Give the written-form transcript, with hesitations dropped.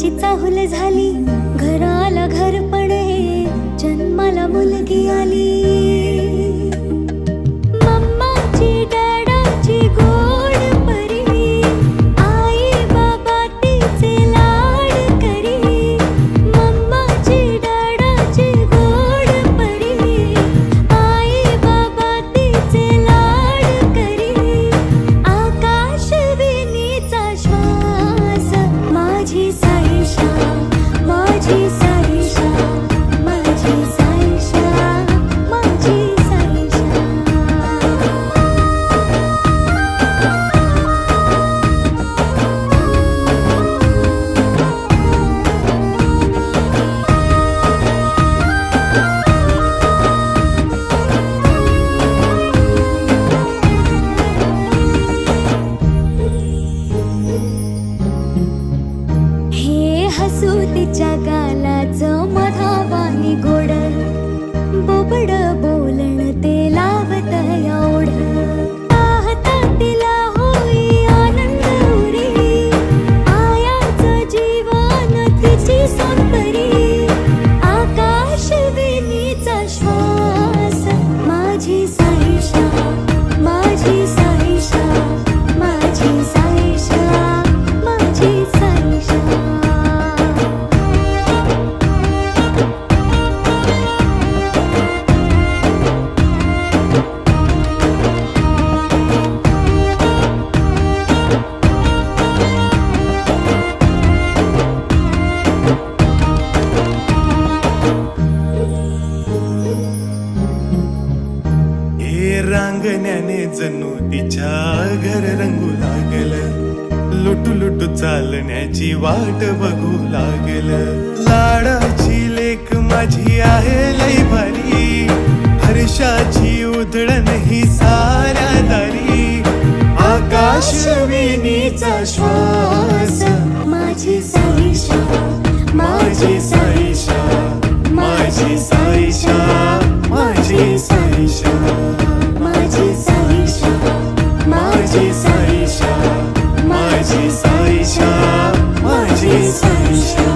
माझी चाहुल झाली, घराला घरपणे जन्माला मुलगी आली। मम्माची डॅडाची गोड परी, आई बाबा तिचे लाड करी। मम्माची डॅडाची गोड परी, आई बाबा तिचे लाड करी। आकाशविनीचा श्वास माझी साईशा, माझी साईशा, माझी साईशा, माझी साईशा। हे हसू तिच्या गालाचं मधावानी गोड, बोबड बोलण ते लावत ओढ। पाहता तिला होई आनंद उरी, आयाचं जीवन तिची सोनपरी। आकाशविनीचा श्वास माझी साईशा, माझी साईशा, माझी साईशा, माझी साईशा। रांगण्याने जणू तिच्या घर रंगू लागलं, लुटू लुटू चालण्याची वाट बघू लागलं। लाडाची लेक माझी आहे लई भारी, हर्षाची उधळण ही साऱ्या दारी। आकाशविनीचा श्वास माझी साईशा, माझी साईशा, माझी साईशा, माझी साईशा, माझी साईशा, माझी साईशा, माझी साईशा, माझी साईशा।